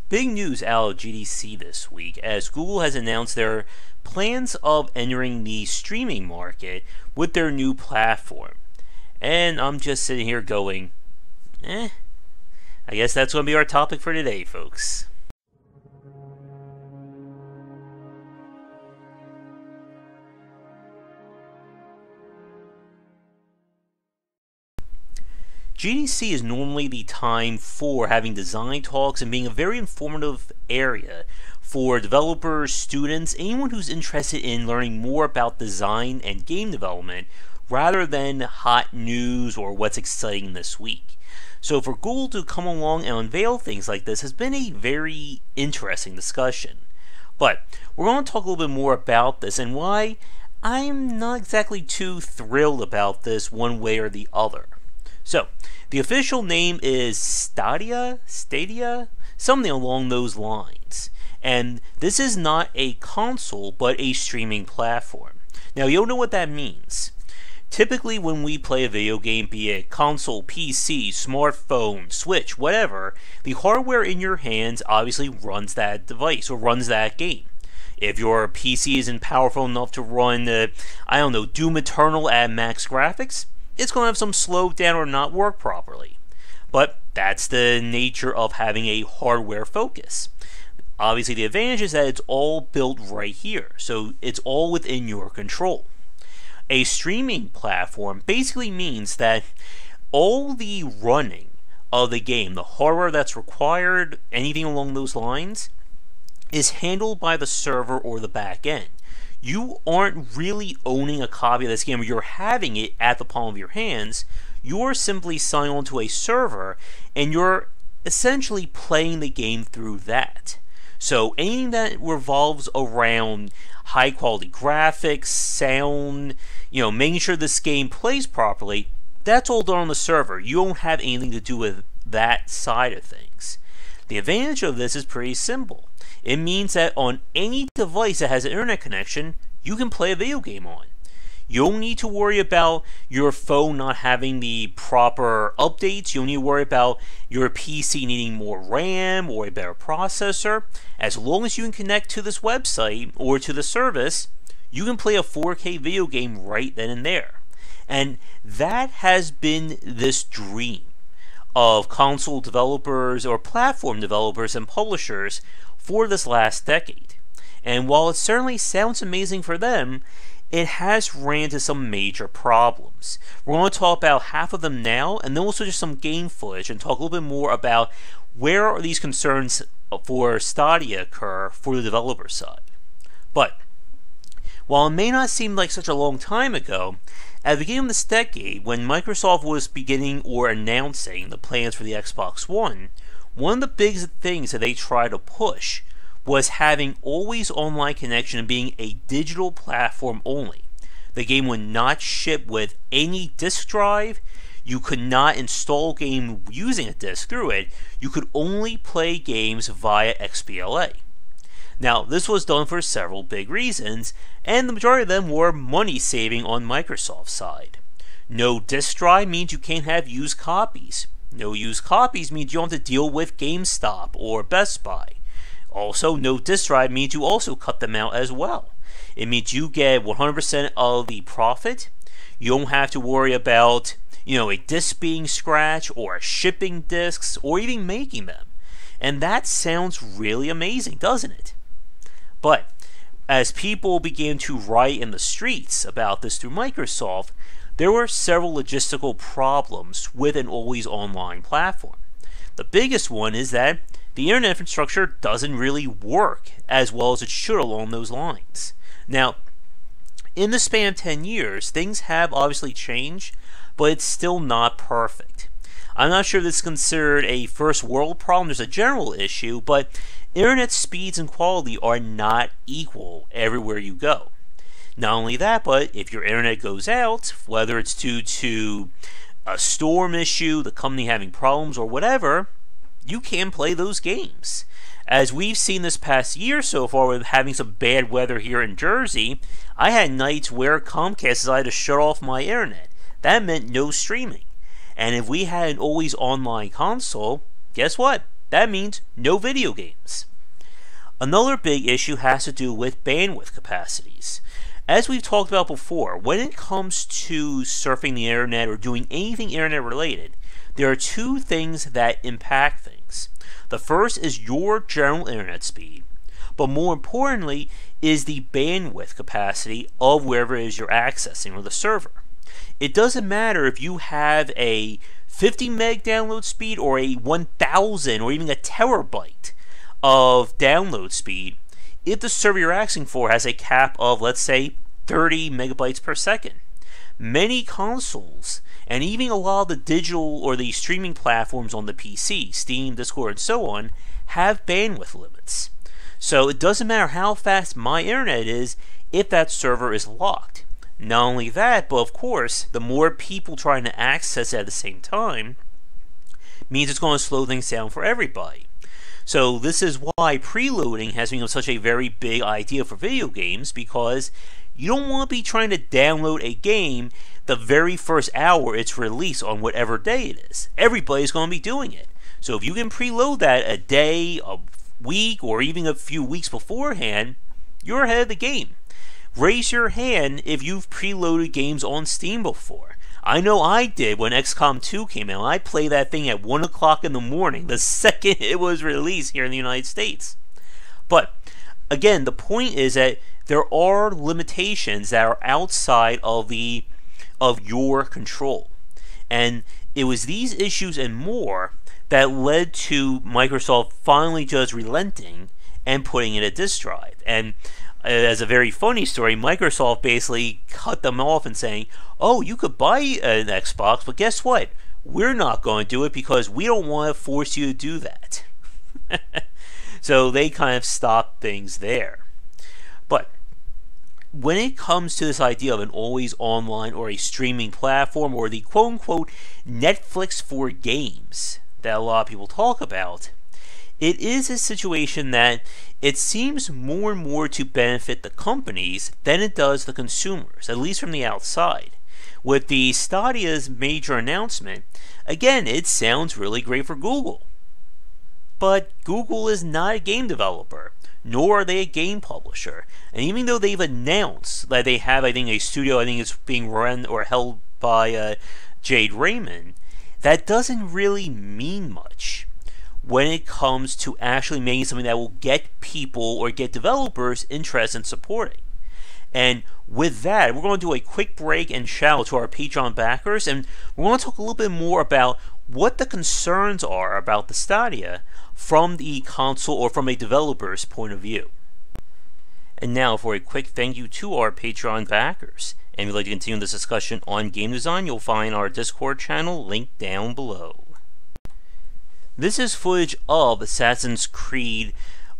Big news out of GDC this week as Google has announced their plans of entering the streaming market with their new platform. And I'm just sitting here going, I guess that's going to be our topic for today, folks. GDC is normally the time for having design talks and being a very informative area for developers, students, anyone who's interested in learning more about design and game development rather than hot news or what's exciting this week. So for Google to come along and unveil things like this has been a very interesting discussion. But we're going to talk a little bit more about this and why I'm not exactly too thrilled about this one way or the other. So, the official name is Stadia, something along those lines. And this is not a console, but a streaming platform. Now, you'll know what that means. Typically, when we play a video game, be it console, PC, smartphone, Switch, whatever, the hardware in your hands obviously runs that device or runs that game. If your PC isn't powerful enough to run, Doom Eternal at max graphics, it's going to have some slow down or not work properly. But that's the nature of having a hardware focus. Obviously, the advantage is that it's all built right here, so it's all within your control. A streaming platform basically means that all the running of the game, the hardware that's required, anything along those lines, is handled by the server or the back end. You aren't really owning a copy of this game, or you're having it at the palm of your hands. You're simply signing on to a server, and you're essentially playing the game through that. So anything that revolves around high quality graphics, sound, making sure this game plays properly, that's all done on the server. You don't have anything to do with that side of things. The advantage of this is pretty simple. It means that on any device that has an internet connection, you can play a video game on. You don't need to worry about your phone not having the proper updates. You don't need to worry about your PC needing more RAM or a better processor. As long as you can connect to this website or to the service, you can play a 4K video game right then and there. And that has been this dream of console developers or platform developers and publishers for this last decade. And while it certainly sounds amazing for them, it has ran into some major problems. We're going to talk about half of them now, and then we'll switch to some game footage and talk a little bit more about where are these concerns for Stadia occur for the developer side. But while it may not seem like such a long time ago, at the beginning of this decade, when Microsoft was beginning or announcing the plans for the Xbox One of the big things that they tried to push was having always online connection and being a digital platform only. The game would not ship with any disk drive. You could not install a game using a disk through it. You could only play games via XBLA. Now, this was done for several big reasons, and the majority of them were money saving on Microsoft's side. No disk drive means you can't have used copies. No used copies means you don't have to deal with GameStop or Best Buy. Also, no disk drive means you also cut them out as well. It means you get 100% of the profit. You don't have to worry about, a disc being scratched or shipping discs or even making them. And that sounds really amazing, doesn't it? But as people began to riot in the streets about this through Microsoft, there were several logistical problems with an always online platform. The biggest one is that the internet infrastructure doesn't really work as well as it should along those lines. Now, in the span of 10 years, things have obviously changed, but it's still not perfect. I'm not sure if this is considered a first world problem. There's a general issue, but internet speeds and quality are not equal everywhere you go. Not only that, but if your internet goes out, whether it's due to a storm issue, the company having problems, or whatever, you can play those games. As we've seen this past year so far with having some bad weather here in Jersey, I had nights where Comcast decided to shut off my internet. That meant no streaming. And if we had an always online console, guess what? That means no video games. Another big issue has to do with bandwidth capacities. As we've talked about before, when it comes to surfing the internet or doing anything internet related, there are two things that impact things. The first is your general internet speed, but more importantly is the bandwidth capacity of wherever it is you're accessing or the server. It doesn't matter if you have a 50 meg download speed or a 1000 or even a terabyte of download speed if the server you're accessing for has a cap of, let's say, 30 megabytes per second. Many consoles, and even a lot of the digital or the streaming platforms on the PC, Steam, Discord, and so on, have bandwidth limits. So it doesn't matter how fast my internet is if that server is locked. Not only that, but of course, the more people trying to access it at the same time means it's going to slow things down for everybody. So this is why preloading has become such a very big idea for video games, because you don't want to be trying to download a game the very first hour it's released on whatever day it is. Everybody's going to be doing it. So if you can preload that a day, a week, or even a few weeks beforehand, you're ahead of the game. Raise your hand if you've preloaded games on Steam before. I know I did when XCOM 2 came out. I played that thing at 1 o'clock in the morning, the second it was released here in the United States. But, again, the point is that there are limitations that are outside of your control. And it was these issues and more that led to Microsoft finally just relenting and putting in a disk drive. And as a very funny story, Microsoft basically cut them off and saying, oh, you could buy an Xbox, but guess what? We're not going to do it because we don't want to force you to do that. So they kind of stopped things there. But when it comes to this idea of an always online or a streaming platform or the quote-unquote Netflix for games that a lot of people talk about, it is a situation that it seems more and more to benefit the companies than it does the consumers, at least from the outside. With the Stadia's major announcement, again, it sounds really great for Google. But Google is not a game developer, nor are they a game publisher. And even though they've announced that they have, I think, a studio, I think it's being run or held by Jade Raymond, that doesn't really mean much when it comes to actually making something that will get people or get developers interested in supporting. And with that, we're going to do a quick break and shout out to our Patreon backers, and we're going to talk a little bit more about what the concerns are about the Stadia from the console or from a developer's point of view. And now for a quick thank you to our Patreon backers. And if you'd like to continue this discussion on game design, you'll find our Discord channel linked down below. This is footage of Assassin's Creed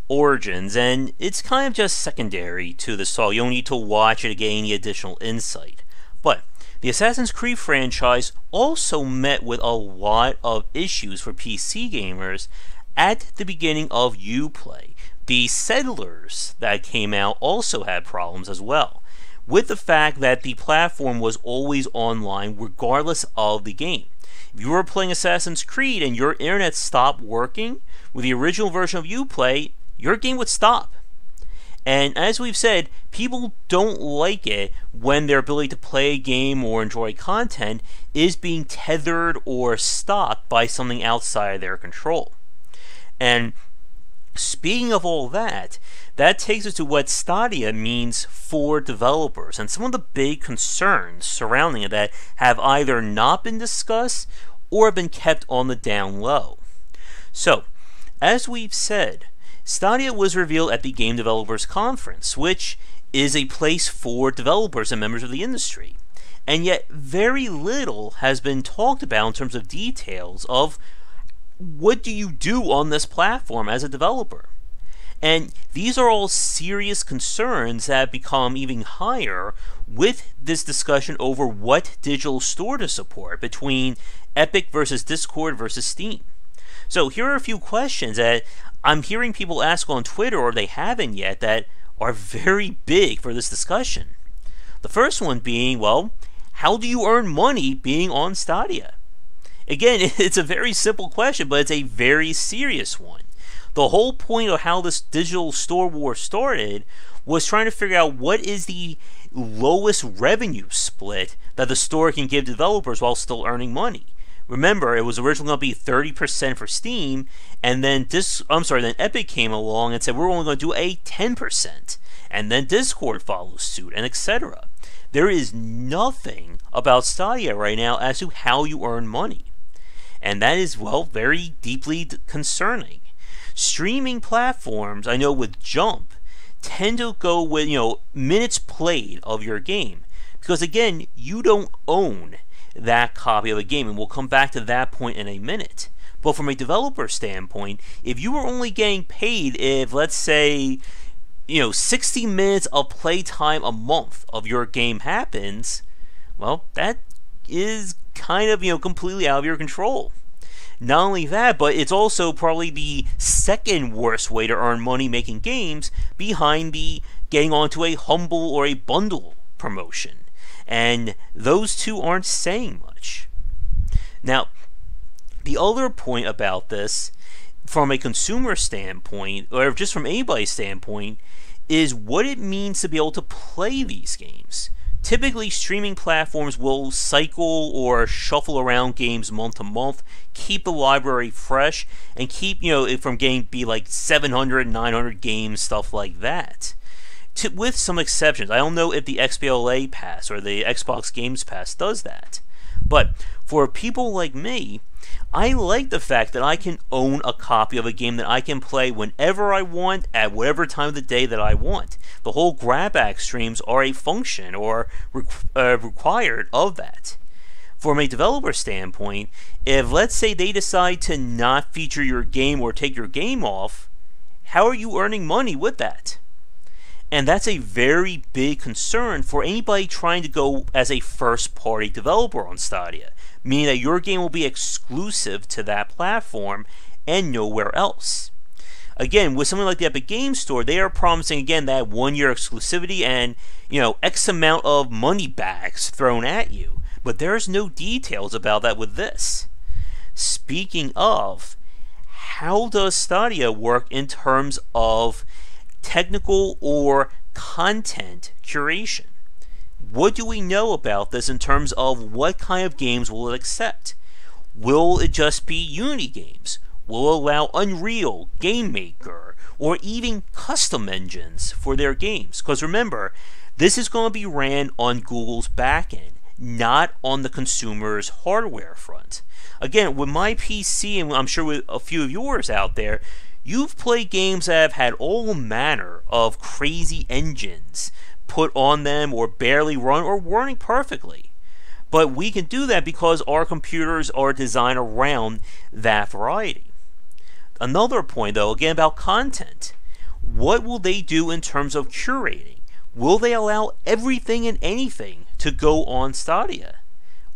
Origins, and it's kind of just secondary to the talk. You don't need to watch it to gain any additional insight. But the Assassin's Creed franchise also met with a lot of issues for PC gamers at the beginning of Uplay. The Settlers that came out also had problems as well, with the fact that the platform was always online regardless of the game. If you were playing Assassin's Creed and your internet stopped working with the original version of Uplay, your game would stop. And as we've said, people don't like it when their ability to play a game or enjoy content is being tethered or stopped by something outside of their control. And speaking of all that, that takes us to what Stadia means for developers and some of the big concerns surrounding it that have either not been discussed or have been kept on the down low. So, as we've said, Stadia was revealed at the Game Developers Conference, which is a place for developers and members of the industry. And yet, very little has been talked about in terms of details of what do you do on this platform as a developer. And these are all serious concerns that have become even higher with this discussion over what digital store to support between Epic versus Discord versus Steam. So here are a few questions that I'm hearing people ask on Twitter, or they haven't yet, that are very big for this discussion. The first one being, well, how do you earn money being on Stadia? Again, it's a very simple question, but it's a very serious one. The whole point of how this digital store war started was trying to figure out what is the lowest revenue split that the store can give developers while still earning money. Remember, it was originally going to be 30% for Steam, and then then Epic came along and said we're only going to do a 10%, and then Discord follows suit, and etc. There is nothing about Stadia right now as to how you earn money, and that is, well, very deeply concerning. Streaming platforms, I know with Jump, tend to go with, minutes played of your game, because again, you don't own that copy of a game, and we'll come back to that point in a minute. But from a developer standpoint, if you were only getting paid if, let's say, 60 minutes of playtime a month of your game happens, well, that is kind of, completely out of your control. Not only that, but it's also probably the second worst way to earn money making games, behind the getting onto a Humble or a bundle promotion. And those two aren't saying much. Now, the other point about this, from a consumer standpoint, or just from anybody's standpoint, is what it means to be able to play these games. Typically, streaming platforms will cycle or shuffle around games month to month, keep the library fresh, and keep, it from be like 700, 900 games, stuff like that. With some exceptions. I don't know if the XBLA Pass or the Xbox Games Pass does that. But for people like me, I like the fact that I can own a copy of a game that I can play whenever I want, at whatever time of the day that I want. The whole grab bag streams are a function or required of that. From a developer standpoint, if let's say they decide to not feature your game or take your game off, how are you earning money with that? And that's a very big concern for anybody trying to go as a first-party developer on Stadia, meaning that your game will be exclusive to that platform and nowhere else. Again, with something like the Epic Games Store, they are promising, again, that 1-year exclusivity and, X amount of money bags thrown at you. But there's no details about that with this. Speaking of, how does Stadia work in terms of technical or content curation? What do we know about this in terms of what kind of games will it accept? Will it just be Unity games? Will it allow Unreal, Game Maker, or even custom engines for their games? Because remember, this is going to be ran on Google's backend, not on the consumer's hardware front. Again, with my PC, and I'm sure with a few of yours out there, you've played games that have had all manner of crazy engines put on them, or barely run, or running perfectly. But we can do that because our computers are designed around that variety. Another point, though, again about content. What will they do in terms of curating? Will they allow everything and anything to go on Stadia?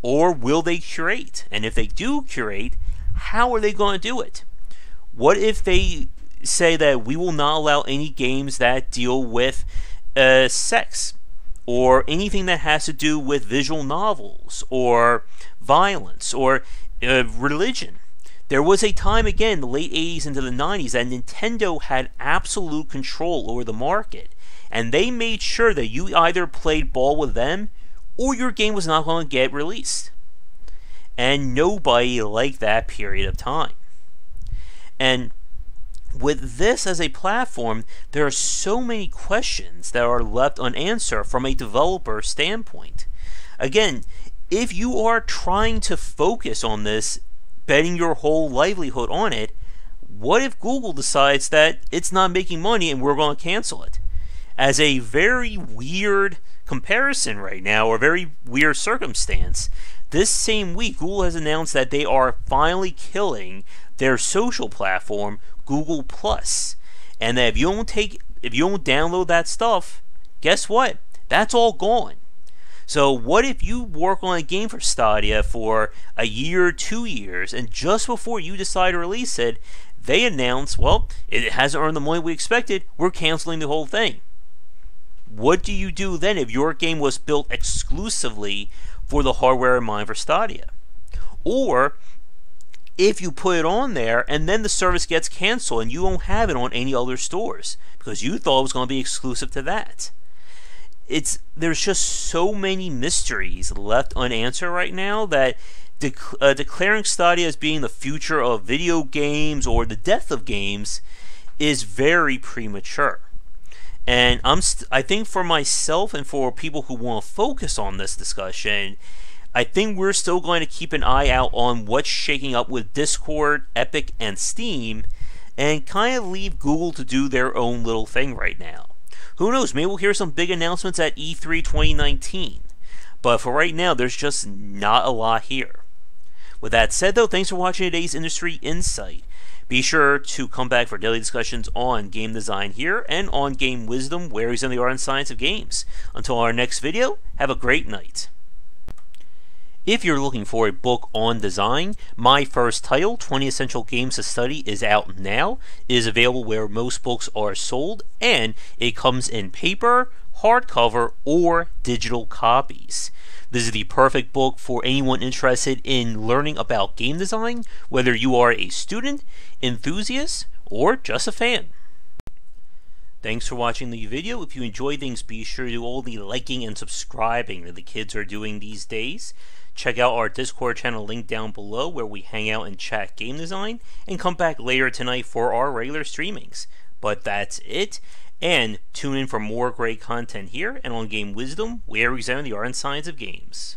Or will they curate? And if they do curate, how are they going to do it? What if they say that we will not allow any games that deal with sex, or anything that has to do with visual novels, or violence, or religion? There was a time, again, in the late 80s into the 90s, that Nintendo had absolute control over the market, and they made sure that you either played ball with them, or your game was not going to get released. And nobody liked that period of time. And with this as a platform, there are so many questions that are left unanswered from a developer standpoint. Again, if you are trying to focus on this, betting your whole livelihood on it, what if Google decides that it's not making money and we're going to cancel it? As a very weird comparison right now, or very weird circumstance, this same week Google has announced that they are finally killing their social platform, Google Plus, and that if you don't download that stuff, guess what? That's all gone. So what if you work on a game for Stadia for a year, 2 years, and just before you decide to release it, they announce, well, it hasn't earned the money we expected, we're canceling the whole thing. What do you do then if your game was built exclusively for the hardware in mind for Stadia? Or if you put it on there and then the service gets canceled and you don't have it on any other stores because you thought it was going to be exclusive to that. There's just so many mysteries left unanswered right now that declaring Stadia as being the future of video games or the death of games is very premature. And I think for myself and for people who want to focus on this discussion, I think we're still going to keep an eye out on what's shaking up with Discord, Epic, and Steam, and kind of leave Google to do their own little thing right now. Who knows, maybe we'll hear some big announcements at E3 2019. But for right now, there's just not a lot here. With that said though, thanks for watching today's Industry Insight. Be sure to come back for daily discussions on game design here and on game wisdom, where he's in the art and science of games. Until our next video, have a great night. If you're looking for a book on design, my first title, 20 Essential Games to Study, is out now. It is available where most books are sold, and it comes in paper, hardcover, or digital copies. This is the perfect book for anyone interested in learning about game design, whether you are a student, enthusiast, or just a fan. Thanks for watching the video. If you enjoyed things, be sure to do all the liking and subscribing that the kids are doing these days. Check out our Discord channel link down below where we hang out and chat game design, and come back later tonight for our regular streamings. But that's it, and tune in for more great content here and on Game Wisdom, where we examine the art and science of games.